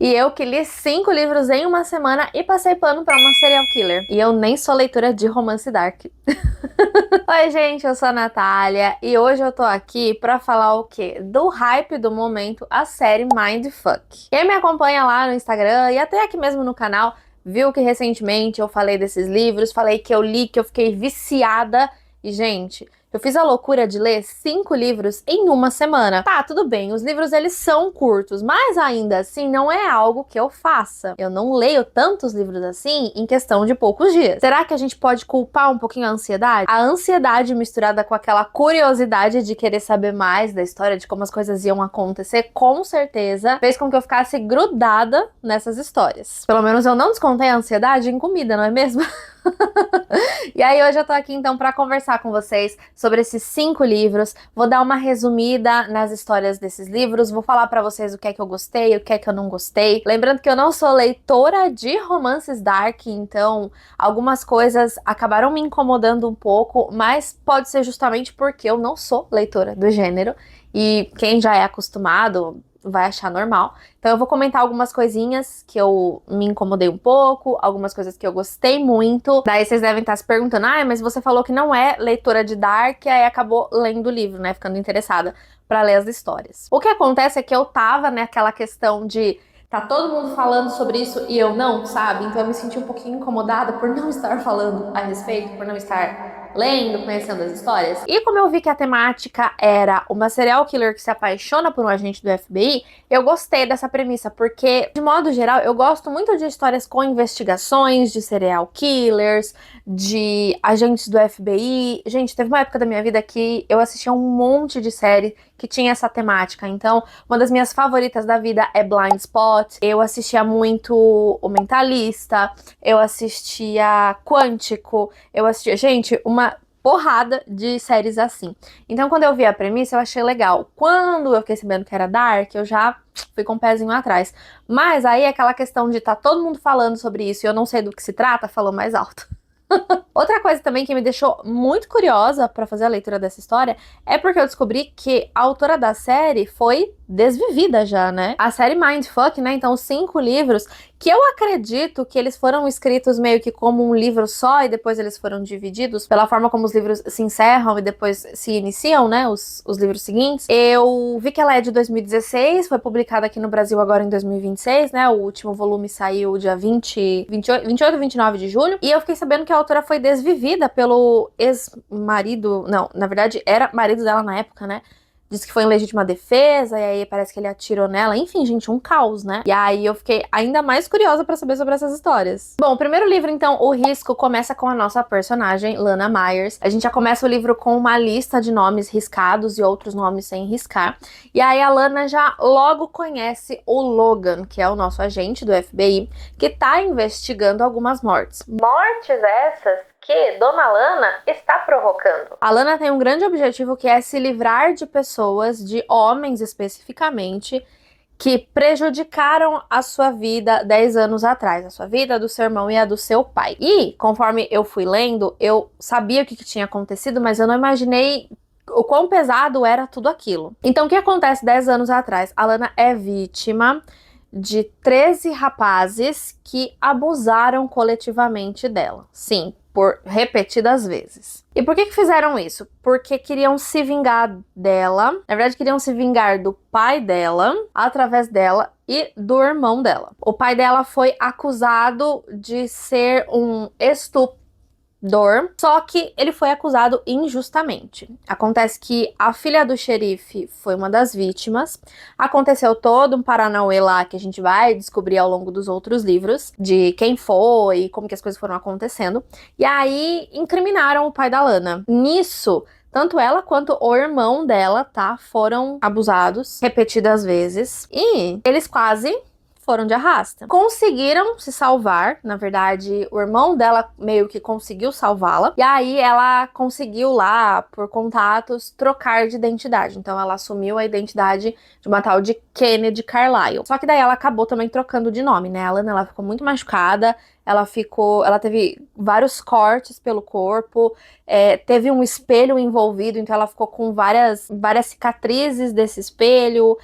E eu que li 5 livros em uma semana e passei pano pra uma serial killer. E eu nem sou leitora de romance dark. Oi, gente, eu sou a Natália e hoje eu tô aqui pra falar o quê? Do hype do momento, a série Mindfuck. Quem me acompanha lá no Instagram e até aqui mesmo no canal, viu que recentemente eu falei desses livros, falei que eu li, que eu fiquei viciada e, gente, eu fiz a loucura de ler 5 livros em uma semana. Tá, tudo bem, os livros eles são curtos, mas ainda assim não é algo que eu faça. Eu não leio tantos livros assim em questão de poucos dias. Será que a gente pode culpar um pouquinho a ansiedade? A ansiedade misturada com aquela curiosidade de querer saber mais da história, de como as coisas iam acontecer, com certeza fez com que eu ficasse grudada nessas histórias. Pelo menos eu não descontei a ansiedade em comida, não é mesmo? E aí hoje eu tô aqui então pra conversar com vocês sobre esses 5 livros, vou dar uma resumida nas histórias desses livros, vou falar pra vocês o que é que eu gostei, o que é que eu não gostei. Lembrando que eu não sou leitora de romances dark, então algumas coisas acabaram me incomodando um pouco, mas pode ser justamente porque eu não sou leitora do gênero, e quem já é acostumado vai achar normal. Então eu vou comentar algumas coisinhas que eu me incomodei um pouco, algumas coisas que eu gostei muito. Daí vocês devem estar se perguntando, mas você falou que não é leitora de Dark, aí acabou lendo o livro, né, ficando interessada pra ler as histórias. O que acontece é que eu tava naquela questão de tá todo mundo falando sobre isso e eu não, sabe? Então eu me senti um pouquinho incomodada por não estar falando a respeito, por não estar lendo, conhecendo as histórias. E como eu vi que a temática era uma serial killer que se apaixona por um agente do FBI, eu gostei dessa premissa, porque, de modo geral, eu gosto muito de histórias com investigações, de serial killers, de agentes do FBI. Gente, teve uma época da minha vida que eu assistia um monte de série que tinha essa temática. Então, uma das minhas favoritas da vida é Blind Spot. Eu assistia muito O Mentalista, eu assistia Quântico, eu assistia, gente, uma porrada de séries assim. Então, quando eu vi a premissa, eu achei legal. Quando eu fiquei sabendo que era Dark, eu já fui com o pezinho atrás. Mas aí aquela questão de tá todo mundo falando sobre isso e eu não sei do que se trata, falou mais alto. Outra coisa também que me deixou muito curiosa para fazer a leitura dessa história é porque eu descobri que a autora da série foi desvivida já, né? A série Mindfuck, né? Então, 5 livros que eu acredito que eles foram escritos meio que como um livro só e depois eles foram divididos pela forma como os livros se encerram e depois se iniciam, né? Os livros seguintes. Eu vi que ela é de 2016, foi publicada aqui no Brasil agora em 2026, né? O último volume saiu dia 28 e 29 de julho. E eu fiquei sabendo que a autora foi desvivida pelo ex-marido, não, na verdade era marido dela na época, né? Disse que foi em legítima defesa, e aí parece que ele atirou nela. Enfim, gente, um caos, né? E aí eu fiquei ainda mais curiosa pra saber sobre essas histórias. Bom, o primeiro livro, então, O Risco, começa com a nossa personagem, Lana Myers. A gente já começa o livro com uma lista de nomes riscados e outros nomes sem riscar. E aí a Lana já logo conhece o Logan, que é o nosso agente do FBI, que tá investigando algumas mortes. Mortes essas que Dona Lana está provocando. A Lana tem um grande objetivo que é se livrar de pessoas, de homens especificamente, que prejudicaram a sua vida 10 anos atrás, a sua vida, a do seu irmão e a do seu pai. E, conforme eu fui lendo, eu sabia o que tinha acontecido, mas eu não imaginei o quão pesado era tudo aquilo. Então, o que acontece 10 anos atrás? A Lana é vítima de 13 rapazes que abusaram coletivamente dela. Sim, por repetidas vezes. E por que fizeram isso? Porque queriam se vingar dela. Na verdade, queriam se vingar do pai dela, através dela e do irmão dela. O pai dela foi acusado de ser um estuprador, só que ele foi acusado injustamente. Acontece que a filha do xerife foi uma das vítimas. Aconteceu todo um paranauê lá que a gente vai descobrir ao longo dos outros livros, de quem foi, como que as coisas foram acontecendo. E aí incriminaram o pai da Lana. Nisso, tanto ela quanto o irmão dela, tá, foram abusados repetidas vezes. E eles quase foram de arrasta. Conseguiram se salvar, na verdade, o irmão dela meio que conseguiu salvá-la, e aí ela conseguiu lá, por contatos, trocar de identidade. Então ela assumiu a identidade de uma tal de Kennedy Carlyle. Só que daí ela acabou também trocando de nome, né? A Lana, ela ficou muito machucada, ela teve vários cortes pelo corpo, teve um espelho envolvido, então ela ficou com várias cicatrizes desse espelho,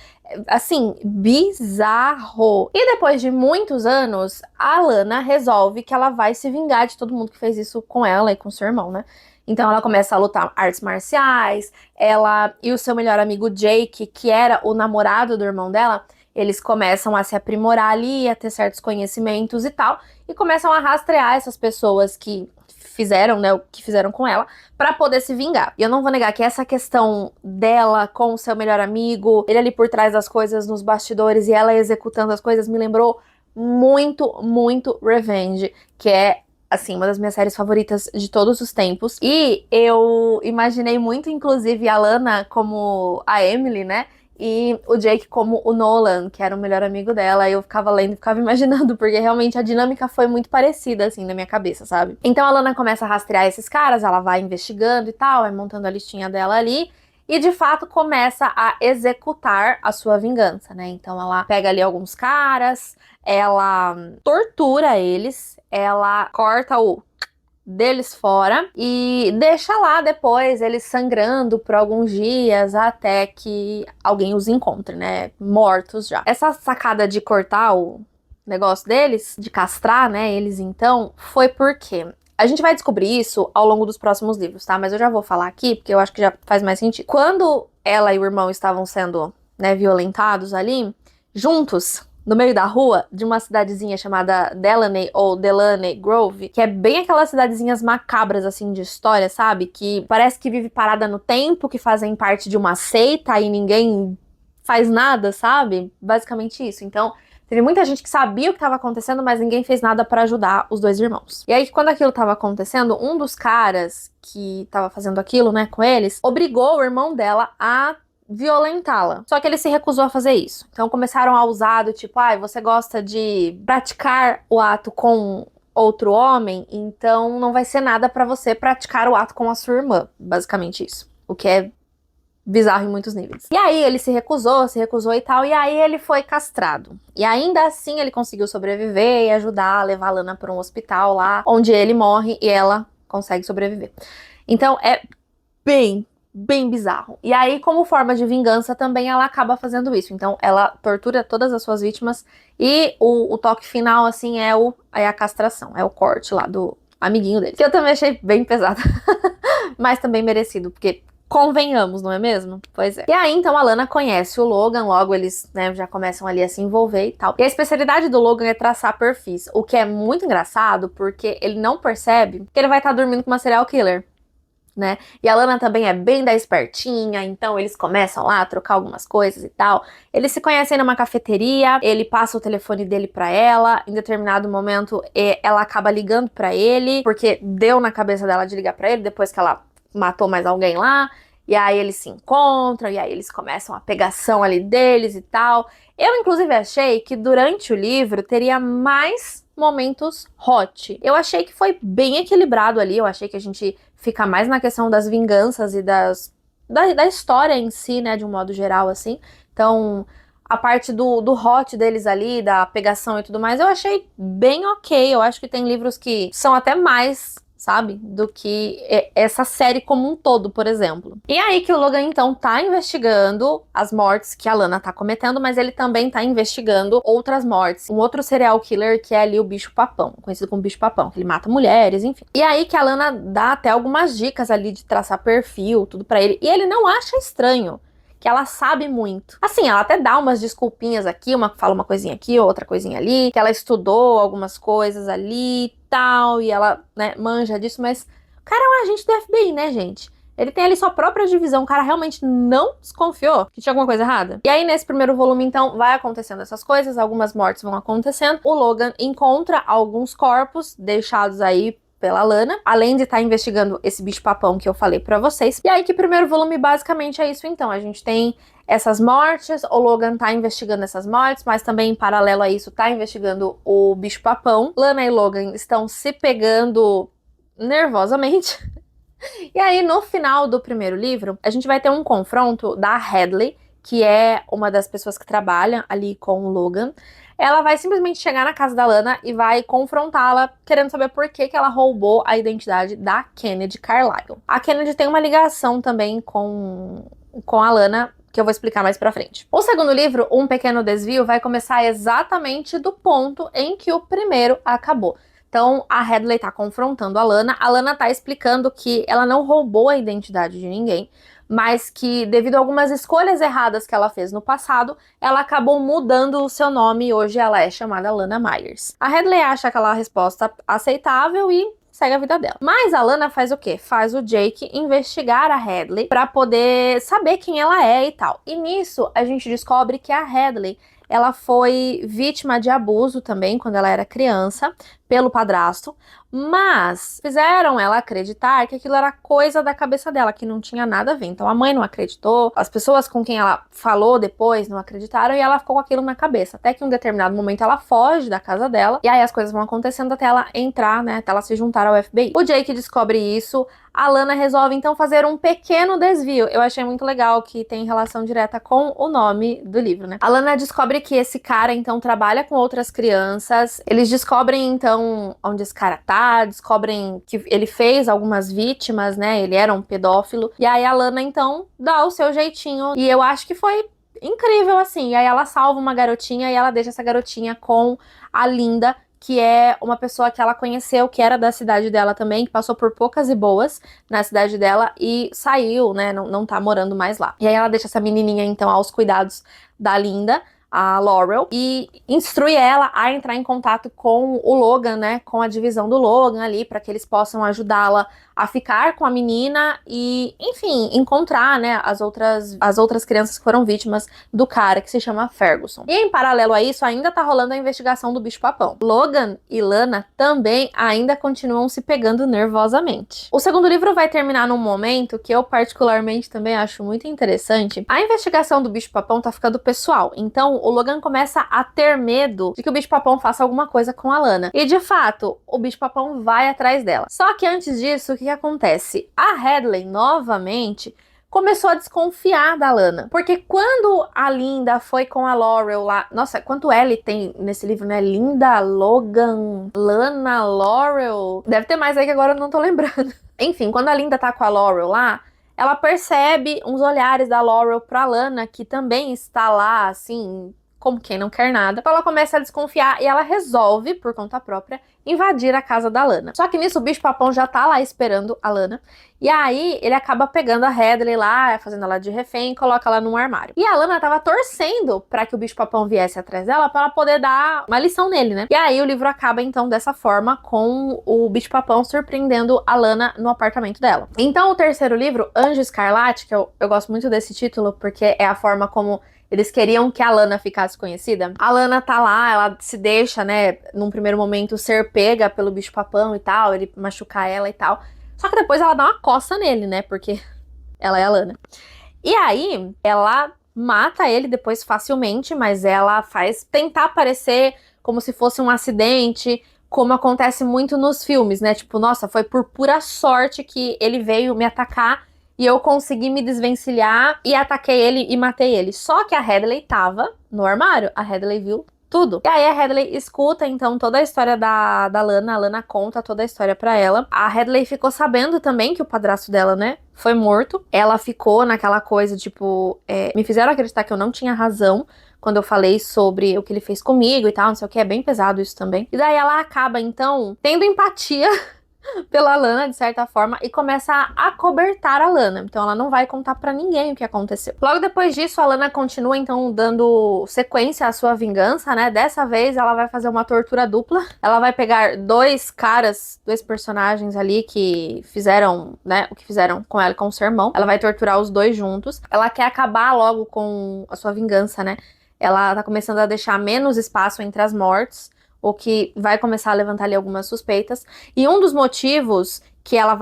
Assim, bizarro. E depois de muitos anos, a Lana resolve que ela vai se vingar de todo mundo que fez isso com ela e com seu irmão, né? Então ela começa a lutar artes marciais, ela e o seu melhor amigo Jake, que era o namorado do irmão dela, eles começam a se aprimorar ali, a ter certos conhecimentos e tal, e começam a rastrear essas pessoas que fizeram, né, o que fizeram com ela, pra poder se vingar. E eu não vou negar que essa questão dela com o seu melhor amigo, ele ali por trás das coisas, nos bastidores, e ela executando as coisas, me lembrou muito, muito Revenge, que é, assim, uma das minhas séries favoritas de todos os tempos. E eu imaginei muito, inclusive, a Lana como a Emily, né? E o Jake como o Nolan, que era o melhor amigo dela. E eu ficava lendo e ficava imaginando, porque realmente a dinâmica foi muito parecida, assim, na minha cabeça, sabe? Então a Lana começa a rastrear esses caras, ela vai investigando e tal, vai montando a listinha dela ali. E de fato começa a executar a sua vingança, né? Então ela pega ali alguns caras, ela tortura eles, ela corta o deles fora e deixa lá depois eles sangrando por alguns dias até que alguém os encontre, né? Mortos já. Essa sacada de cortar o negócio deles, de castrar, né, eles então, foi porque a gente vai descobrir isso ao longo dos próximos livros, tá? Mas eu já vou falar aqui, porque eu acho que já faz mais sentido. Quando ela e o irmão estavam sendo, né, violentados ali, juntos, no meio da rua, de uma cidadezinha chamada Delaney ou Delaney Grove, que é bem aquelas cidadezinhas macabras, assim, de história, sabe? Que parece que vive parada no tempo, que fazem parte de uma seita e ninguém faz nada, sabe? Basicamente isso. Então, teve muita gente que sabia o que estava acontecendo, mas ninguém fez nada para ajudar os dois irmãos. E aí, quando aquilo estava acontecendo, um dos caras que estava fazendo aquilo, né, com eles, obrigou o irmão dela a violentá-la. Só que ele se recusou a fazer isso. Então começaram a usar do tipo, você gosta de praticar o ato com outro homem, então não vai ser nada pra você praticar o ato com a sua irmã. Basicamente isso. O que é bizarro em muitos níveis. E aí ele se recusou e tal, e aí ele foi castrado. E ainda assim ele conseguiu sobreviver e ajudar a levar a Lana para um hospital lá, onde ele morre e ela consegue sobreviver. Então é bem bizarro. E aí, como forma de vingança, também ela acaba fazendo isso. Então, ela tortura todas as suas vítimas e o toque final, assim, é a castração, é o corte lá do amiguinho dele. Que eu também achei bem pesado, mas também merecido, porque convenhamos, não é mesmo? Pois é. E aí, então, a Lana conhece o Logan, logo eles, né, já começam ali a se envolver e tal. E a especialidade do Logan é traçar perfis, o que é muito engraçado, porque ele não percebe que ele vai estar dormindo com uma serial killer, né? E a Lana também é bem da espertinha, então eles começam lá a trocar algumas coisas e tal. Eles se conhecem numa cafeteria, ele passa o telefone dele pra ela, em determinado momento ela acaba ligando pra ele, porque deu na cabeça dela de ligar pra ele depois que ela matou mais alguém lá. E aí eles se encontram, e aí eles começam a pegação ali deles e tal. Eu, inclusive, achei que durante o livro teria mais momentos hot. Eu achei que foi bem equilibrado ali, eu achei que a gente fica mais na questão das vinganças e da história em si, né, de um modo geral, assim. Então, a parte do hot deles ali, da pegação e tudo mais, eu achei bem ok. Eu acho que tem livros que são até mais, sabe, do que essa série como um todo, por exemplo. E aí que o Logan, então, tá investigando as mortes que a Lana tá cometendo, mas ele também tá investigando outras mortes. Um outro serial killer que é ali o bicho-papão, conhecido como bicho-papão, que ele mata mulheres, enfim. E aí que a Lana dá até algumas dicas ali de traçar perfil, tudo pra ele, e ele não acha estranho, que ela sabe muito. Assim, ela até dá umas desculpinhas aqui, fala uma coisinha aqui, outra coisinha ali, que ela estudou algumas coisas ali e tal, e ela, né, manja disso, mas o cara é um agente do FBI, né, gente? Ele tem ali sua própria divisão, o cara realmente não desconfiou que tinha alguma coisa errada. E aí, nesse primeiro volume, então, vai acontecendo essas coisas, algumas mortes vão acontecendo, o Logan encontra alguns corpos deixados aí pela Lana, além de estar investigando esse bicho-papão que eu falei pra vocês. E aí que o primeiro volume basicamente é isso então, a gente tem essas mortes, o Logan tá investigando essas mortes, mas também em paralelo a isso tá investigando o bicho-papão. Lana e Logan estão se pegando nervosamente. E aí no final do primeiro livro, a gente vai ter um confronto da Hadley, que é uma das pessoas que trabalha ali com o Logan. Ela vai simplesmente chegar na casa da Lana e vai confrontá-la, querendo saber por que ela roubou a identidade da Kennedy Carlyle. A Kennedy tem uma ligação também com a Lana, que eu vou explicar mais pra frente. O segundo livro, Um Pequeno Desvio, vai começar exatamente do ponto em que o primeiro acabou. Então, a Hadley tá confrontando a Lana tá explicando que ela não roubou a identidade de ninguém, mas que devido a algumas escolhas erradas que ela fez no passado, ela acabou mudando o seu nome e hoje ela é chamada Lana Myers. A Hadley acha aquela resposta aceitável e segue a vida dela. Mas a Lana faz o quê? Faz o Jake investigar a Hadley pra poder saber quem ela é e tal. E nisso a gente descobre que a Hadley, ela foi vítima de abuso também quando ela era criança, pelo padrasto, mas fizeram ela acreditar que aquilo era coisa da cabeça dela, que não tinha nada a ver. Então a mãe não acreditou, as pessoas com quem ela falou depois não acreditaram e ela ficou com aquilo na cabeça. Até que em um determinado momento ela foge da casa dela e aí as coisas vão acontecendo até ela entrar, né, até ela se juntar ao FBI. O Jake descobre isso, a Lana resolve então fazer um pequeno desvio. Eu achei muito legal que tem relação direta com o nome do livro, né? A Lana descobre que esse cara então trabalha com outras crianças, eles descobrem então onde esse cara tá, descobrem que ele fez algumas vítimas, né? Ele era um pedófilo. E aí a Lana, então, dá o seu jeitinho. E eu acho que foi incrível, assim. E aí ela salva uma garotinha e ela deixa essa garotinha com a Linda, que é uma pessoa que ela conheceu, que era da cidade dela também, que passou por poucas e boas na cidade dela e saiu, né? Não tá morando mais lá. E aí ela deixa essa menininha, então, aos cuidados da Linda, a Laurel, e instrui ela a entrar em contato com o Logan, né, com a divisão do Logan ali, para que eles possam ajudá-la a ficar com a menina e, enfim, encontrar, né, as outras crianças que foram vítimas do cara, que se chama Ferguson. E em paralelo a isso, ainda tá rolando a investigação do bicho-papão. Logan e Lana também ainda continuam se pegando nervosamente. O segundo livro vai terminar num momento que eu particularmente também acho muito interessante. A investigação do bicho-papão tá ficando pessoal, então o Logan começa a ter medo de que o bicho-papão faça alguma coisa com a Lana. E de fato, o bicho-papão vai atrás dela. Só que antes disso, o que acontece? A Hadley, novamente, começou a desconfiar da Lana. Porque quando a Linda foi com a Laurel lá... Nossa, quanto L tem nesse livro, né? Linda, Logan, Lana, Laurel... Deve ter mais aí que agora eu não tô lembrando. Enfim, quando a Linda tá com a Laurel lá, ela percebe uns olhares da Laurel pra Lana, que também está lá, assim, como quem não quer nada. Então ela começa a desconfiar e ela resolve, por conta própria, invadir a casa da Lana. Só que nisso o bicho-papão já tá lá esperando a Lana. E aí ele acaba pegando a Hadley lá, fazendo ela de refém e coloca ela num armário. E a Lana tava torcendo pra que o bicho-papão viesse atrás dela pra ela poder dar uma lição nele, né? E aí o livro acaba então dessa forma, com o bicho-papão surpreendendo a Lana no apartamento dela. Então o terceiro livro, Anjo Escarlate, que eu gosto muito desse título porque é a forma como eles queriam que a Lana ficasse conhecida. A Lana tá lá, ela se deixa, né, num primeiro momento ser pega pelo bicho-papão e tal, ele machucar ela e tal. Só que depois ela dá uma coça nele, né, porque ela é a Lana. E aí, ela mata ele depois facilmente, mas ela faz tentar parecer como se fosse um acidente, como acontece muito nos filmes, né, tipo, nossa, foi por pura sorte que ele veio me atacar e eu consegui me desvencilhar e ataquei ele e matei ele. Só que a Hadley tava no armário. A Hadley viu tudo. E aí a Hadley escuta, então, toda a história da Lana. A Lana conta toda a história pra ela. A Hadley ficou sabendo também que o padrasto dela, né, foi morto. Ela ficou naquela coisa, tipo, me fizeram acreditar que eu não tinha razão quando eu falei sobre o que ele fez comigo e tal, não sei o que. É bem pesado isso também. E daí ela acaba, então, tendo empatia pela Lana, de certa forma, e começa a acobertar a Lana. Então ela não vai contar pra ninguém o que aconteceu. Logo depois disso, a Lana continua, então, dando sequência à sua vingança, né? Dessa vez, ela vai fazer uma tortura dupla. Ela vai pegar dois personagens ali que fizeram, né, o que fizeram com ela e com o seu irmão. Ela vai torturar os dois juntos. Ela quer acabar logo com a sua vingança, né? Ela tá começando a deixar menos espaço entre as mortes, o que vai começar a levantar ali algumas suspeitas. E um dos motivos que ela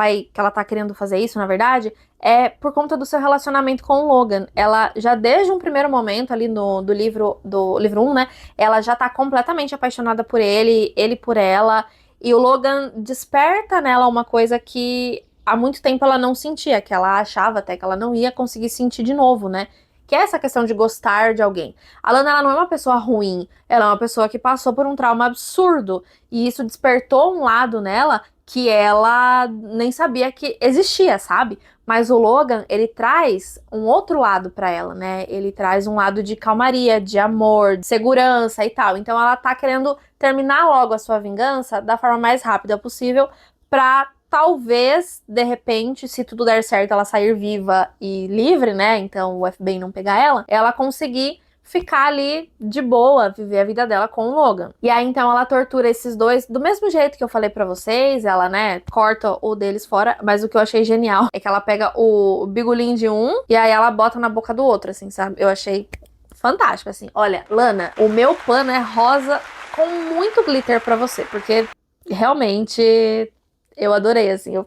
tá querendo fazer isso, na verdade, é por conta do seu relacionamento com o Logan. Ela já desde um primeiro momento ali do livro 1, né, ela já tá completamente apaixonada por ele por ela, e o Logan desperta nela uma coisa que há muito tempo ela não sentia, que ela achava até que ela não ia conseguir sentir de novo, né? Que é essa questão de gostar de alguém. A Lana, ela não é uma pessoa ruim, ela é uma pessoa que passou por um trauma absurdo, e isso despertou um lado nela que ela nem sabia que existia, sabe? Mas o Logan, ele traz um outro lado pra ela, né? Ele traz um lado de calmaria, de amor, de segurança e tal. Então ela tá querendo terminar logo a sua vingança da forma mais rápida possível pra talvez, de repente, se tudo der certo, ela sair viva e livre, né? Então o FBI não pegar ela conseguir ficar ali de boa, viver a vida dela com o Logan. E aí, então, ela tortura esses dois do mesmo jeito que eu falei pra vocês, ela, né, corta o deles fora, mas o que eu achei genial é que ela pega o bigolim de um e aí ela bota na boca do outro, assim, sabe? Eu achei fantástico, assim. Olha, Lana, o meu pano é rosa com muito glitter pra você, porque realmente eu adorei, assim, eu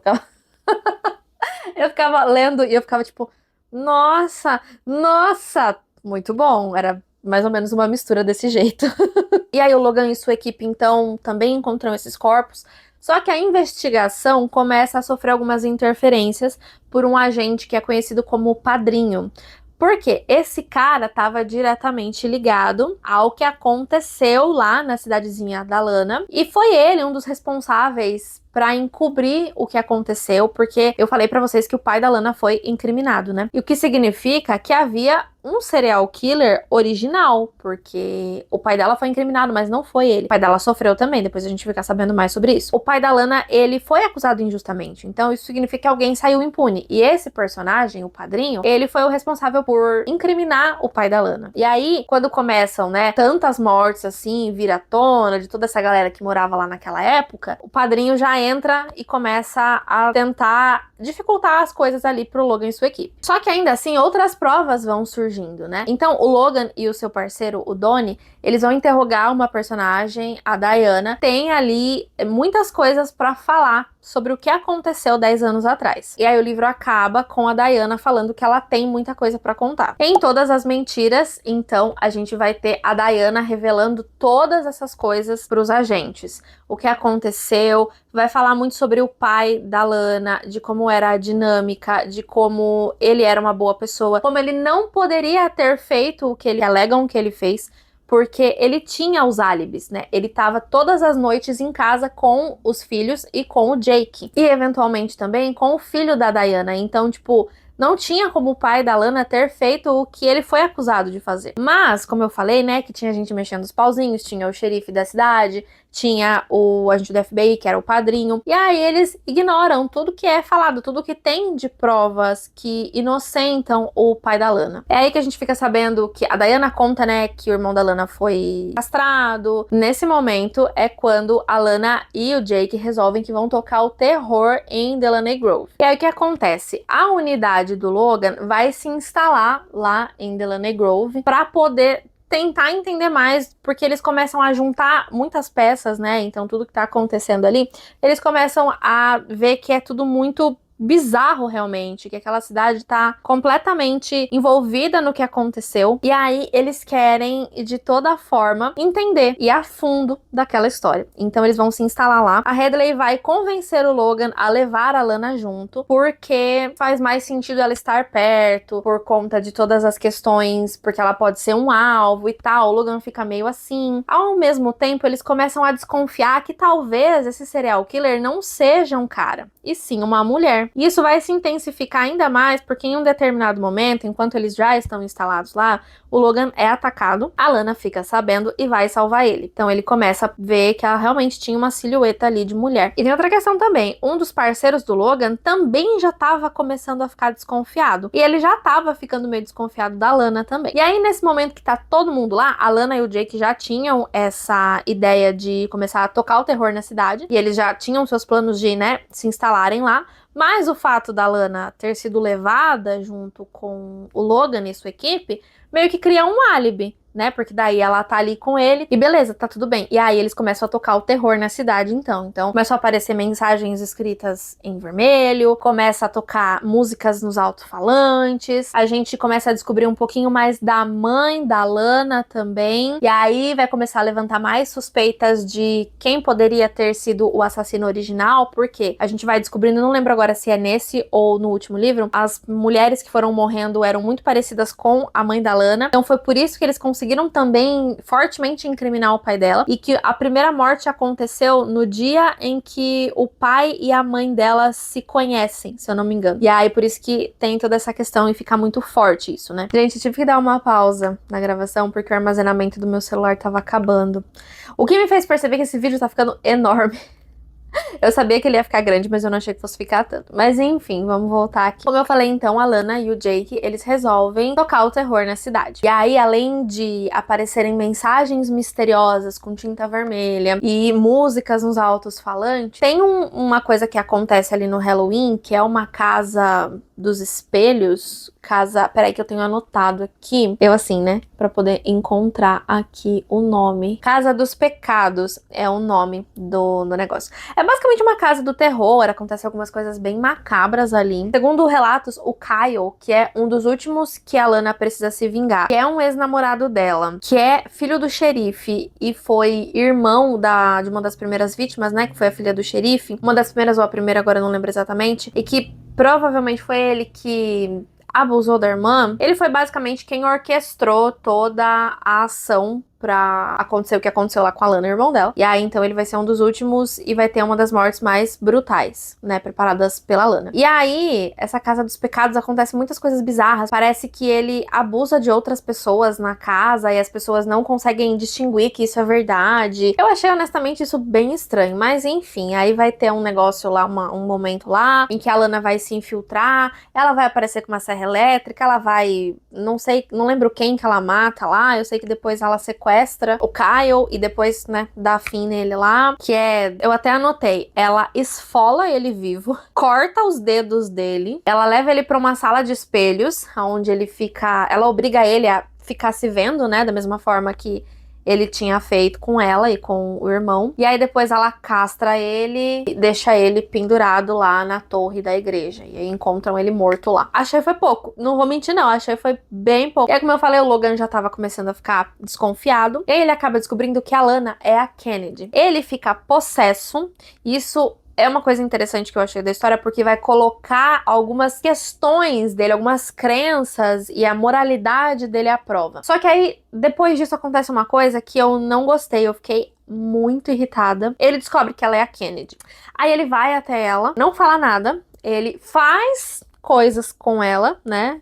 ficava lendo e eu ficava tipo, nossa, nossa, muito bom. Era mais ou menos uma mistura desse jeito. E aí o Logan e sua equipe, então, também encontram esses corpos. Só que a investigação começa a sofrer algumas interferências por um agente que é conhecido como Padrinho. Porque esse cara estava diretamente ligado ao que aconteceu lá na cidadezinha da Lana. E foi ele um dos responsáveis para encobrir o que aconteceu, porque eu falei para vocês que o pai da Lana foi incriminado, né? E o que significa que havia um serial killer original, porque o pai dela foi incriminado, mas não foi ele. O pai dela sofreu também, depois a gente fica sabendo mais sobre isso. O pai da Lana, ele foi acusado injustamente, então isso significa que alguém saiu impune. E esse personagem, o Padrinho, ele foi o responsável por incriminar o pai da Lana. E aí, quando começam, né, tantas mortes assim, vir à tona de toda essa galera que morava lá naquela época, o Padrinho já entra e começa a tentar dificultar as coisas ali pro Logan e sua equipe. Só que ainda assim, outras provas vão surgindo, né? Então, o Logan e o seu parceiro, o Donnie, eles vão interrogar uma personagem, a Diana. Tem ali muitas coisas pra falar sobre o que aconteceu 10 anos atrás. E aí o livro acaba com a Diana falando que ela tem muita coisa pra contar. Em todas as mentiras, então, a gente vai ter a Diana revelando todas essas coisas pros agentes. O que aconteceu, vai falar muito sobre o pai da Lana, de como era a dinâmica, de como ele era uma boa pessoa, como ele não poderia ter feito o que ele alegam que ele fez, porque ele tinha os álibis, né? Ele tava todas as noites em casa com os filhos e com o Jake. E eventualmente também com o filho da Diana. Então, tipo, não tinha como o pai da Lana ter feito o que ele foi acusado de fazer. Mas, como eu falei, né, que tinha gente mexendo os pauzinhos, tinha o xerife da cidade, tinha o agente do FBI, que era o Padrinho, e aí eles ignoram tudo que é falado, tudo que tem de provas que inocentam o pai da Lana. É aí que a gente fica sabendo que a Diana conta, né, que o irmão da Lana foi castrado. Nesse momento é quando a Lana e o Jake resolvem que vão tocar o terror em Delaney Grove. E aí o que acontece? A unidade do Logan vai se instalar lá em Delaney Grove para poder tentar entender mais, porque eles começam a juntar muitas peças, né? Então tudo que tá acontecendo ali, eles começam a ver que é tudo muito bizarro realmente, que aquela cidade tá completamente envolvida no que aconteceu, e aí eles querem de toda forma entender e a fundo daquela história. Então eles vão se instalar lá. A Hadley vai convencer o Logan a levar a Lana junto, porque faz mais sentido ela estar perto, por conta de todas as questões, porque ela pode ser um alvo e tal. O Logan fica meio assim. Ao mesmo tempo, eles começam a desconfiar que talvez esse serial killer não seja um cara, e sim uma mulher. E isso vai se intensificar ainda mais porque em um determinado momento, enquanto eles já estão instalados lá, o Logan é atacado, a Lana fica sabendo e vai salvar ele. Então ele começa a ver que ela realmente tinha uma silhueta ali de mulher. E tem outra questão também, um dos parceiros do Logan também já estava começando a ficar desconfiado. E ele já estava ficando meio desconfiado da Lana também. E aí nesse momento que tá todo mundo lá, a Lana e o Jake já tinham essa ideia de começar a tocar o terror na cidade. E eles já tinham seus planos de, né, se instalarem lá. Mas o fato da Lana ter sido levada junto com o Logan e sua equipe meio que cria um álibi, né? Porque daí ela tá ali com ele e beleza, tá tudo bem. E aí eles começam a tocar o terror na cidade, então. Então começam a aparecer mensagens escritas em vermelho, começa a tocar músicas nos alto-falantes, a gente começa a descobrir um pouquinho mais da mãe da Lana também. E aí vai começar a levantar mais suspeitas de quem poderia ter sido o assassino original, porque a gente vai descobrindo, não lembro agora se é nesse ou no último livro, as mulheres que foram morrendo eram muito parecidas com a mãe da Lana. Então foi por isso que eles conseguiram também fortemente incriminar o pai dela. E que a primeira morte aconteceu no dia em que o pai e a mãe dela se conhecem, se eu não me engano. E aí por isso que tem toda essa questão e fica muito forte isso, né? Gente, eu tive que dar uma pausa na gravação porque o armazenamento do meu celular tava acabando. O que me fez perceber que esse vídeo tá ficando enorme. Eu sabia que ele ia ficar grande, mas eu não achei que fosse ficar tanto. Mas enfim, vamos voltar aqui. Como eu falei, então, a Lana e o Jake, eles resolvem tocar o terror na cidade. E aí, além de aparecerem mensagens misteriosas com tinta vermelha e músicas nos altos-falantes, tem uma coisa que acontece ali no Halloween, que é uma casa dos espelhos. Peraí que eu tenho anotado aqui. Eu assim, né? Pra poder encontrar aqui o nome. Casa dos Pecados é o nome do negócio. É basicamente uma casa do terror, acontece algumas coisas bem macabras ali. Segundo relatos, o Kyle, que é um dos últimos que a Lana precisa se vingar, que é um ex-namorado dela, que é filho do xerife e foi irmão de uma das primeiras vítimas, né? Que foi a filha do xerife. Uma das primeiras ou a primeira, agora eu não lembro exatamente. E que provavelmente foi ele que abusou da irmã. Ele foi basicamente quem orquestrou toda a ação pra acontecer o que aconteceu lá com a Lana, irmão dela. E aí, então, ele vai ser um dos últimos e vai ter uma das mortes mais brutais, né, preparadas pela Lana. E aí, essa Casa dos Pecados, acontece muitas coisas bizarras. Parece que ele abusa de outras pessoas na casa e as pessoas não conseguem distinguir que isso é verdade. Eu achei, honestamente, isso bem estranho. Mas, enfim, aí vai ter um negócio lá, um momento lá, em que a Lana vai se infiltrar, ela vai aparecer com uma serra elétrica, ela vai... Não sei, não lembro quem que ela mata lá, eu sei que depois ela sequestra o Kyle e depois, né, dá fim nele lá, que é, eu até anotei, ela esfola ele vivo, corta os dedos dele, ela leva ele pra uma sala de espelhos, onde ele fica, ela obriga ele a ficar se vendo, né, da mesma forma que ele tinha feito com ela e com o irmão. E aí depois ela castra ele e deixa ele pendurado lá na torre da igreja. E aí encontram ele morto lá. Achei foi pouco. Não vou mentir não, achei foi bem pouco. E aí, como eu falei, o Logan já tava começando a ficar desconfiado. E aí ele acaba descobrindo que a Lana é a Kennedy. Ele fica possesso. Isso é uma coisa interessante que eu achei da história, porque vai colocar algumas questões dele, algumas crenças e a moralidade dele à prova. Só que aí, depois disso, acontece uma coisa que eu não gostei, eu fiquei muito irritada. Ele descobre que ela é a Kennedy. Aí ele vai até ela, não fala nada, ele faz coisas com ela, né,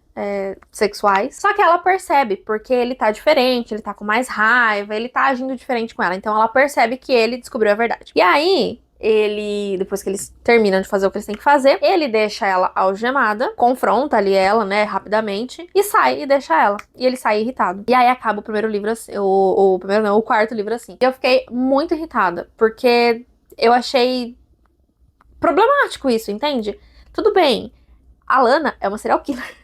sexuais, só que ela percebe, porque ele tá diferente, ele tá com mais raiva, ele tá agindo diferente com ela, então ela percebe que ele descobriu a verdade. E aí, ele, depois que eles terminam de fazer o que eles têm que fazer, ele deixa ela algemada, confronta ali ela, né, rapidamente, e sai e deixa ela. E ele sai irritado. E aí acaba o primeiro livro assim, o primeiro não, o quarto livro assim. E eu fiquei muito irritada, porque eu achei problemático isso, entende? Tudo bem, a Lana é uma serial killer.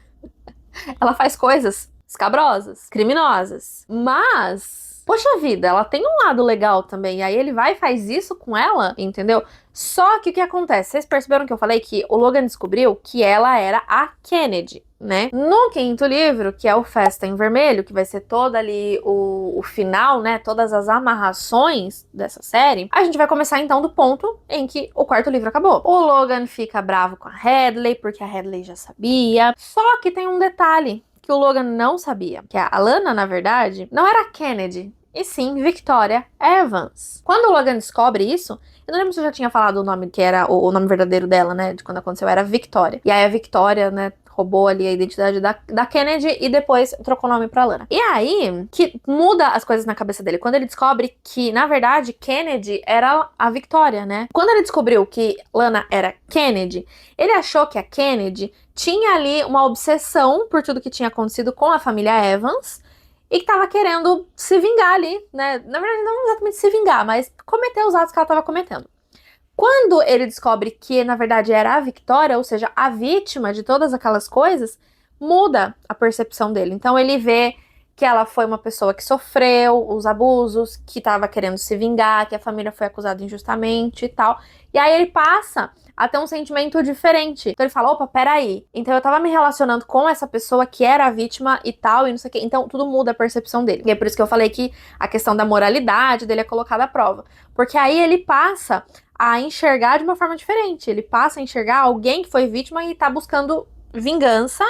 Ela faz coisas escabrosas, criminosas, mas... Poxa vida, ela tem um lado legal também, e aí ele vai e faz isso com ela, entendeu? Só que o que acontece? Vocês perceberam que eu falei que o Logan descobriu que ela era a Kennedy, né? No quinto livro, que é o Festa em Vermelho, que vai ser todo ali o final, né? Todas as amarrações dessa série, a gente vai começar então do ponto em que o quarto livro acabou. O Logan fica bravo com a Hadley, porque a Hadley já sabia. Só que tem um detalhe que o Logan não sabia, que a Lana, na verdade, não era Kennedy, e sim Victoria Evans. Quando o Logan descobre isso, eu não lembro se eu já tinha falado o nome, que era o nome verdadeiro dela, né, de quando aconteceu, era Victoria. E aí a Victoria, né, roubou ali a identidade da Kennedy e depois trocou o nome pra Lana. E aí, que muda as coisas na cabeça dele, quando ele descobre que, na verdade, Kennedy era a Victoria, né? Quando ele descobriu que Lana era Kennedy, ele achou que a Kennedy tinha ali uma obsessão por tudo que tinha acontecido com a família Evans e que tava querendo se vingar ali, né? Na verdade, não exatamente se vingar, mas cometer os atos que ela tava cometendo. Quando ele descobre que, na verdade, era a Victoria, ou seja, a vítima de todas aquelas coisas, muda a percepção dele. Então ele vê que ela foi uma pessoa que sofreu os abusos, que estava querendo se vingar, que a família foi acusada injustamente e tal. E aí ele passa a ter um sentimento diferente. Então ele fala, opa, peraí. Então eu tava me relacionando com essa pessoa que era a vítima e tal, e não sei o quê. Então tudo muda a percepção dele. E é por isso que eu falei que a questão da moralidade dele é colocada à prova. Porque aí ele passa a enxergar de uma forma diferente. Ele passa a enxergar alguém que foi vítima e tá buscando vingança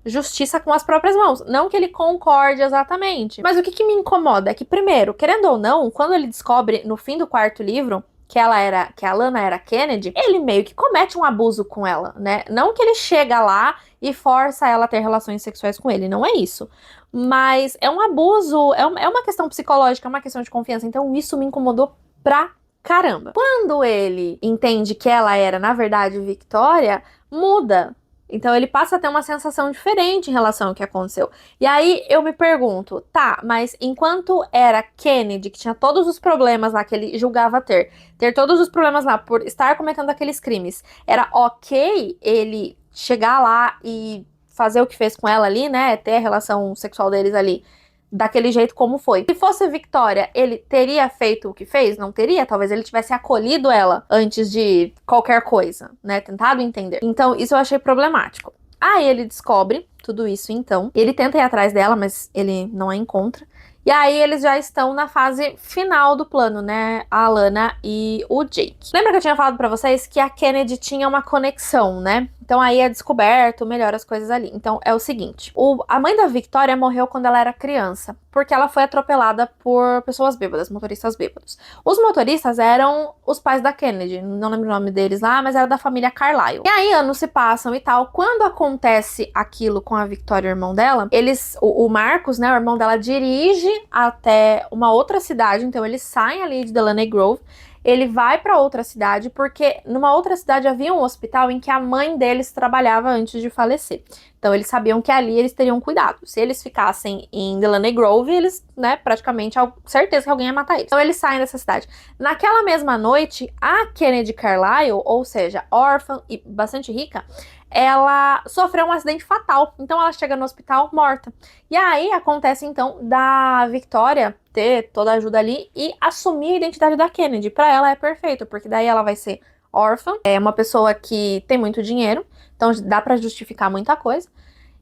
justiça com as próprias mãos. Não que ele concorde exatamente. Mas o que me incomoda é que, primeiro, querendo ou não, quando ele descobre no fim do quarto livro que a Lana era Kennedy, ele meio que comete um abuso com ela, né? Não que ele chega lá e força ela a ter relações sexuais com ele, não é isso. Mas é um abuso, é uma questão psicológica, é uma questão de confiança. Então isso me incomodou pra caramba. Quando ele entende que ela era, na verdade, Victoria, muda. Então ele passa a ter uma sensação diferente em relação ao que aconteceu. E aí eu me pergunto, tá, mas enquanto era Kennedy, que tinha todos os problemas lá que ele julgava ter todos os problemas lá por estar cometendo aqueles crimes, era ok ele chegar lá e fazer o que fez com ela ali, né, ter a relação sexual deles ali, daquele jeito como foi. Se fosse Victoria, ele teria feito o que fez? Não teria. Talvez ele tivesse acolhido ela antes de qualquer coisa, né? Tentado entender. Então, isso eu achei problemático. Aí ele descobre tudo isso, então. Ele tenta ir atrás dela, mas ele não a encontra. E aí eles já estão na fase final do plano, né? A Lana e o Jake. Lembra que eu tinha falado pra vocês que a Kennedy tinha uma conexão, né? Então aí é descoberto, melhora as coisas ali. Então é o seguinte, a mãe da Victoria morreu quando ela era criança, porque ela foi atropelada por pessoas bêbadas, motoristas bêbados. Os motoristas eram os pais da Kennedy, não lembro o nome deles lá, mas era da família Carlyle. E aí anos se passam e tal, quando acontece aquilo com a Victoria e o irmão dela, o Marcos, né, o irmão dela, dirige até uma outra cidade, então eles saem ali de Delaney Grove. Ele vai para outra cidade, porque numa outra cidade havia um hospital em que a mãe deles trabalhava antes de falecer. Então eles sabiam que ali eles teriam cuidado. Se eles ficassem em Delaney Grove, eles, né, praticamente, certeza que alguém ia matar eles. Então eles saem dessa cidade. Naquela mesma noite, a Kennedy Carlyle, ou seja, órfã e bastante rica, ela sofreu um acidente fatal. Então ela chega no hospital morta. E aí acontece então da Victoria ter toda a ajuda ali e assumir a identidade da Kennedy. Pra ela é perfeito, porque daí ela vai ser órfã, é uma pessoa que tem muito dinheiro, então dá pra justificar muita coisa.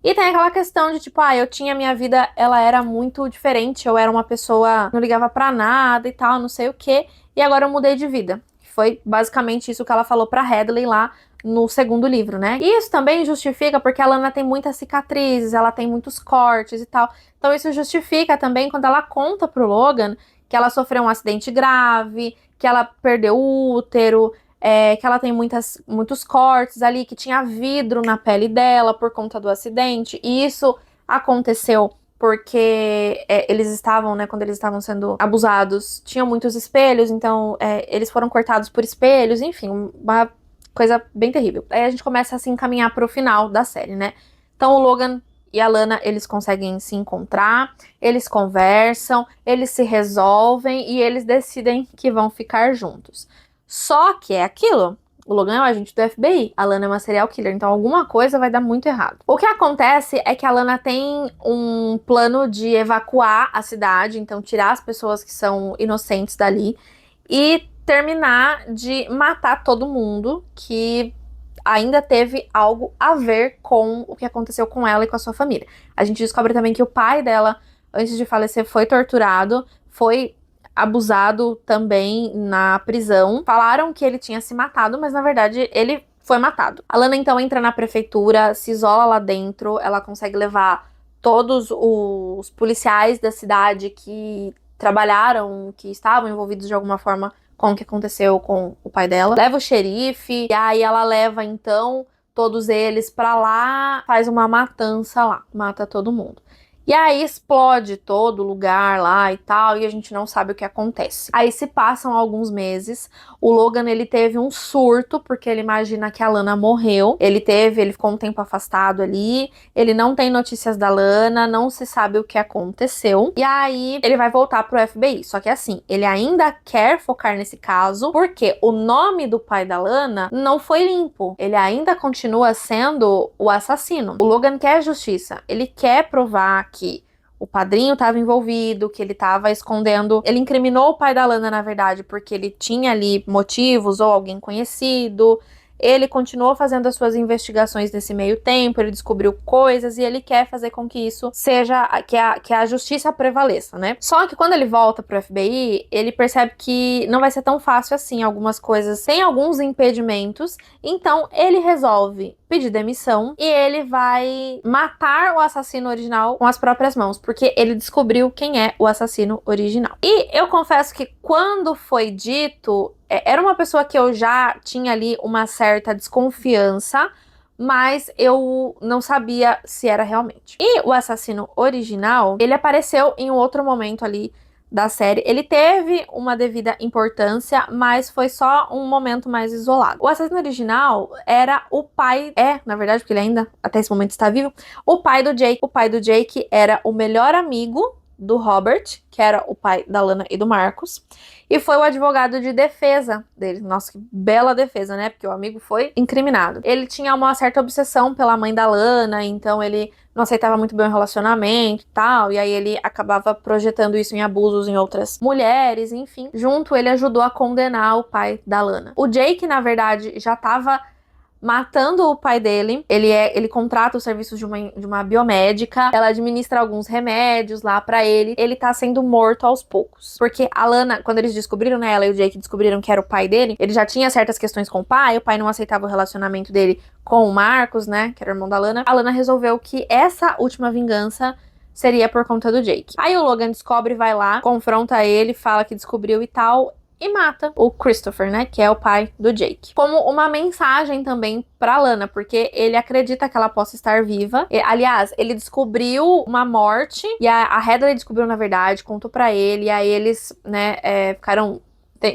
E tem aquela questão de tipo, eu tinha minha vida, ela era muito diferente, eu era uma pessoa, não ligava pra nada e tal, não sei o que, e agora eu mudei de vida. Foi basicamente isso que ela falou pra Hadley lá no segundo livro, né? E isso também justifica porque a Lana tem muitas cicatrizes, ela tem muitos cortes e tal. Então isso justifica também quando ela conta pro Logan que ela sofreu um acidente grave, que ela perdeu o útero, que ela tem muitos cortes ali, que tinha vidro na pele dela por conta do acidente. E isso aconteceu porque eles estavam, né, quando eles estavam sendo abusados, tinham muitos espelhos, então eles foram cortados por espelhos, enfim, uma coisa bem terrível. Aí a gente começa a se encaminhar pro final da série, né? Então o Logan e a Lana, eles conseguem se encontrar, eles conversam, eles se resolvem e eles decidem que vão ficar juntos. Só que é aquilo, o Logan é um agente do FBI, a Lana é uma serial killer, então alguma coisa vai dar muito errado. O que acontece é que a Lana tem um plano de evacuar a cidade, então tirar as pessoas que são inocentes dali e terminar de matar todo mundo que ainda teve algo a ver com o que aconteceu com ela e com a sua família. A gente descobre também que o pai dela, antes de falecer, foi torturado, foi abusado também na prisão. Falaram que ele tinha se matado, mas na verdade ele foi matado. A Lana então entra na prefeitura, se isola lá dentro, ela consegue levar todos os policiais da cidade que trabalharam, que estavam envolvidos de alguma forma com o que aconteceu com o pai dela. Leva o xerife, e aí ela leva então todos eles pra lá, faz uma matança lá, mata todo mundo. E aí explode todo lugar lá e tal, e a gente não sabe o que acontece. Aí se passam alguns meses, o Logan, ele teve um surto, porque ele imagina que a Lana morreu. Ele ficou um tempo afastado ali, ele não tem notícias da Lana, não se sabe o que aconteceu. E aí ele vai voltar pro FBI, só que assim, ele ainda quer focar nesse caso, porque o nome do pai da Lana não foi limpo. Ele ainda continua sendo o assassino. O Logan quer justiça, ele quer provar que o padrinho estava envolvido, que ele estava escondendo. Ele incriminou o pai da Lana, na verdade, porque ele tinha ali motivos ou alguém conhecido. Ele continuou fazendo as suas investigações nesse meio tempo, ele descobriu coisas e ele quer fazer com que isso seja, que a justiça prevaleça, né? Só que quando ele volta pro FBI, ele percebe que não vai ser tão fácil assim, algumas coisas, sem alguns impedimentos, então ele resolve pedir demissão e ele vai matar o assassino original com as próprias mãos, porque ele descobriu quem é o assassino original. E eu confesso que quando foi dito, era uma pessoa que eu já tinha ali uma certa desconfiança, mas eu não sabia se era realmente. E o assassino original, ele apareceu em um outro momento ali da série. Ele teve uma devida importância, mas foi só um momento mais isolado. O assassino original era o pai, na verdade, porque ele ainda até esse momento está vivo, o pai do Jake. O pai do Jake era o melhor amigo do Robert, que era o pai da Lana e do Marcus, e foi o advogado de defesa dele. Nossa, que bela defesa, né? Porque o amigo foi incriminado. Ele tinha uma certa obsessão pela mãe da Lana, então ele não aceitava muito bem o relacionamento e tal, e aí ele acabava projetando isso em abusos em outras mulheres, enfim. Junto, ele ajudou a condenar o pai da Lana. O Jake, na verdade, já tava matando o pai dele. Ele contrata os serviços de uma biomédica. Ela administra alguns remédios lá pra ele. Ele tá sendo morto aos poucos. Porque a Lana, quando eles descobriram, né, ela e o Jake descobriram que era o pai dele, ele já tinha certas questões com o pai não aceitava o relacionamento dele com o Marcus, né, que era o irmão da Lana. A Lana resolveu que essa última vingança seria por conta do Jake. Aí o Logan descobre, vai lá, confronta ele, fala que descobriu e tal, e mata o Christopher, né, que é o pai do Jake. Como uma mensagem também pra Lana, porque ele acredita que ela possa estar viva. Aliás, ele descobriu uma morte, e a Heather descobriu, na verdade, contou pra ele, e aí eles, né, ficaram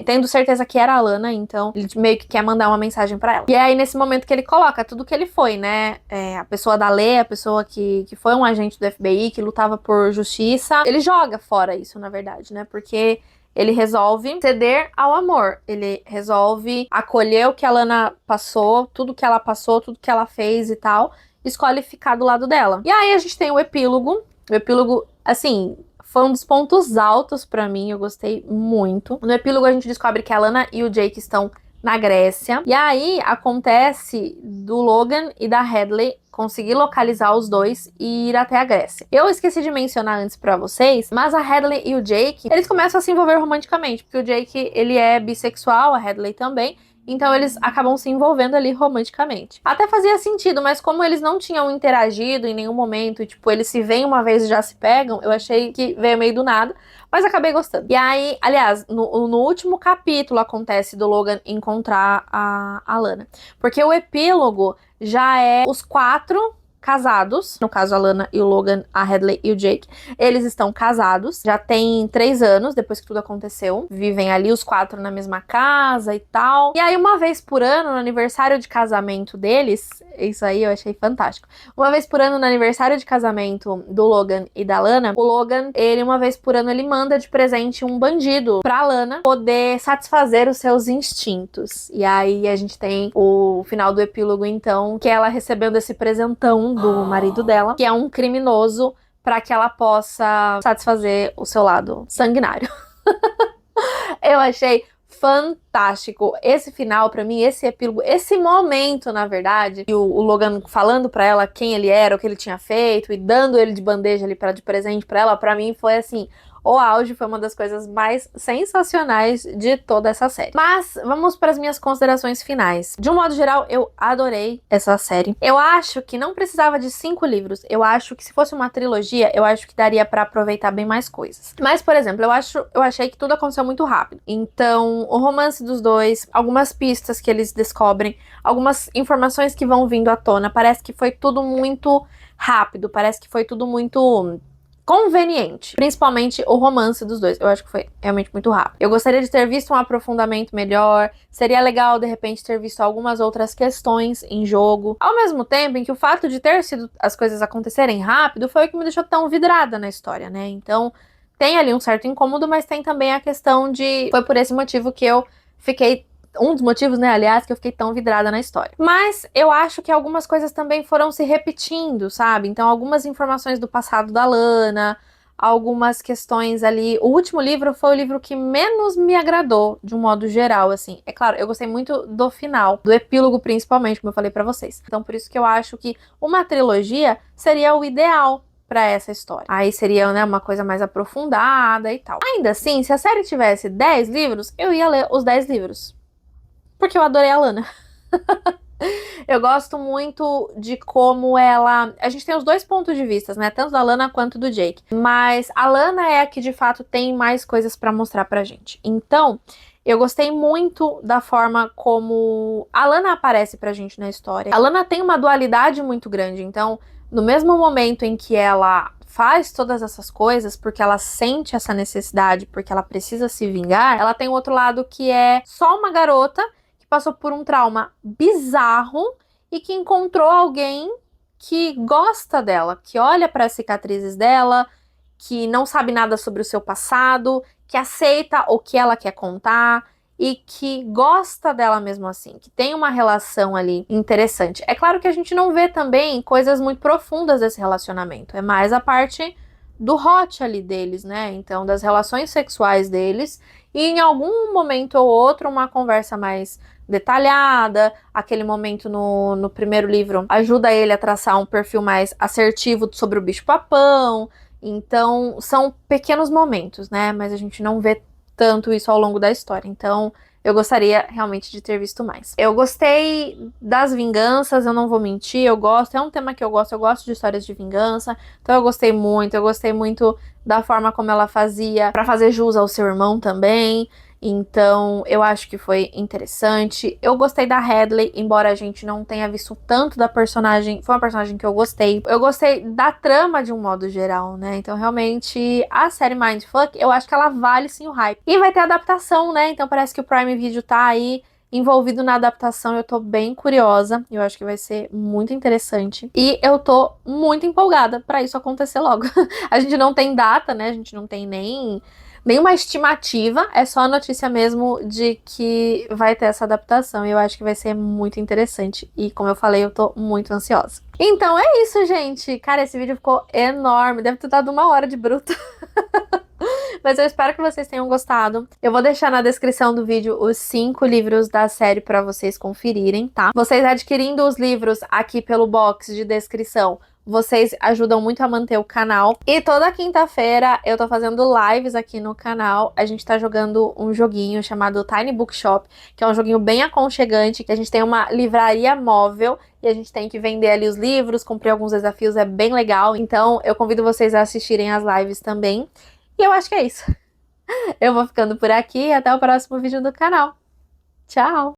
tendo certeza que era a Lana, então ele meio que quer mandar uma mensagem pra ela. E é aí nesse momento que ele coloca tudo que ele foi, né, a pessoa da lei, a pessoa que foi um agente do FBI, que lutava por justiça, ele joga fora isso, na verdade, né, porque ele resolve ceder ao amor. Ele resolve acolher o que a Lana passou, tudo que ela passou, tudo que ela fez e tal. Escolhe ficar do lado dela. E aí a gente tem o epílogo. O epílogo, assim, foi um dos pontos altos pra mim. Eu gostei muito. No epílogo a gente descobre que a Lana e o Jake estão na Grécia. E aí acontece do Logan e da Hadley conseguir localizar os dois e ir até a Grécia. Eu esqueci de mencionar antes pra vocês, mas a Hadley e o Jake, eles começam a se envolver romanticamente, porque o Jake, ele é bissexual, a Hadley também, então eles acabam se envolvendo ali romanticamente. Até fazia sentido, mas como eles não tinham interagido em nenhum momento, e tipo, eles se veem uma vez e já se pegam, eu achei que veio meio do nada, mas acabei gostando. E aí, aliás, no último capítulo acontece do Logan encontrar a Lana, porque o epílogo já é os 4 casados, no caso a Lana e o Logan, a Hadley e o Jake, eles estão casados, já tem 3 anos depois que tudo aconteceu, vivem ali os 4 na mesma casa e tal, e aí uma vez por ano, no aniversário de casamento deles, isso aí eu achei fantástico, uma vez por ano no aniversário de casamento do Logan e da Lana, o Logan, ele uma vez por ano, ele manda de presente um bandido pra Lana poder satisfazer os seus instintos, e aí a gente tem o final do epílogo então, que é ela recebendo esse presentão do marido dela, que é um criminoso, para que ela possa satisfazer o seu lado sanguinário. Eu achei fantástico esse final, pra mim, esse epílogo, esse momento, na verdade, e o Logan falando pra ela quem ele era, o que ele tinha feito, e dando ele de bandeja ali de presente pra ela, pra mim foi assim, o auge, foi uma das coisas mais sensacionais de toda essa série. Mas vamos para as minhas considerações finais. De um modo geral, eu adorei essa série. Eu acho que não precisava de 5 livros. Eu acho que se fosse uma trilogia, eu acho que daria para aproveitar bem mais coisas. Mas, por exemplo, eu achei que tudo aconteceu muito rápido. Então, o romance dos dois, algumas pistas que eles descobrem, algumas informações que vão vindo à tona, parece que foi tudo muito rápido, parece que foi tudo muito conveniente, principalmente o romance dos dois. Eu acho que foi realmente muito rápido. Eu gostaria de ter visto um aprofundamento melhor, seria legal de repente ter visto algumas outras questões em jogo, ao mesmo tempo em que o fato de ter sido as coisas acontecerem rápido foi o que me deixou tão vidrada na história, né? Então tem ali um certo incômodo, mas tem também a questão de foi por esse motivo que eu fiquei um dos motivos, né, aliás, que eu fiquei tão vidrada na história. Mas eu acho que algumas coisas também foram se repetindo, sabe? Então, algumas informações do passado da Lana, algumas questões ali. O último livro foi o livro que menos me agradou, de um modo geral, assim. É claro, eu gostei muito do final, do epílogo principalmente, como eu falei pra vocês. Então, por isso que eu acho que uma trilogia seria o ideal pra essa história. Aí seria, né, uma coisa mais aprofundada e tal. Ainda assim, se a série tivesse 10 livros, eu ia ler os 10 livros. Porque eu adorei a Lana. Eu gosto muito de como ela... A gente tem os dois pontos de vista, né? Tanto da Lana quanto do Jake. Mas a Lana é a que, de fato, tem mais coisas pra mostrar pra gente. Então, eu gostei muito da forma como a Lana aparece pra gente na história. A Lana tem uma dualidade muito grande. Então, no mesmo momento em que ela faz todas essas coisas porque ela sente essa necessidade, porque ela precisa se vingar, ela tem o outro lado que é só uma garota que passou por um trauma bizarro e que encontrou alguém que gosta dela, que olha para as cicatrizes dela, que não sabe nada sobre o seu passado, que aceita o que ela quer contar e que gosta dela mesmo assim, que tem uma relação ali interessante. É claro que a gente não vê também coisas muito profundas desse relacionamento, é mais a parte do hot ali deles, né? Então, das relações sexuais deles, e em algum momento ou outro, uma conversa mais detalhada. Aquele momento no primeiro livro ajuda ele a traçar um perfil mais assertivo sobre o bicho-papão. Então, são pequenos momentos, né? Mas a gente não vê tanto isso ao longo da história. Então, eu gostaria realmente de ter visto mais. Eu gostei das vinganças, eu não vou mentir, eu gosto, é um tema que eu gosto de histórias de vingança. Então, eu gostei muito da forma como ela fazia pra fazer jus ao seu irmão também. Então, eu acho que foi interessante. Eu gostei da Hadley, embora a gente não tenha visto tanto da personagem. Foi uma personagem que eu gostei. Eu gostei da trama de um modo geral, né? Então, realmente, a série Mindfuck, eu acho que ela vale sim o hype. E vai ter adaptação, né? Então, parece que o Prime Video tá aí envolvido na adaptação. Eu tô bem curiosa. Eu acho que vai ser muito interessante. E eu tô muito empolgada pra isso acontecer logo. A gente não tem data, né? A gente não tem nenhuma estimativa, é só a notícia mesmo de que vai ter essa adaptação. E eu acho que vai ser muito interessante. E como eu falei, eu tô muito ansiosa. Então é isso, gente. Cara, esse vídeo ficou enorme. Deve ter dado 1 hora de bruto. Mas eu espero que vocês tenham gostado. Eu vou deixar na descrição do vídeo os 5 livros da série para vocês conferirem, tá? Vocês adquirindo os livros aqui pelo box de descrição, vocês ajudam muito a manter o canal. E toda quinta-feira eu tô fazendo lives aqui no canal. A gente tá jogando um joguinho chamado Tiny Bookshop, que é um joguinho bem aconchegante, que a gente tem uma livraria móvel e a gente tem que vender ali os livros, cumprir alguns desafios, é bem legal. Então eu convido vocês a assistirem as lives também. E eu acho que é isso. Eu vou ficando por aqui e até o próximo vídeo do canal. Tchau!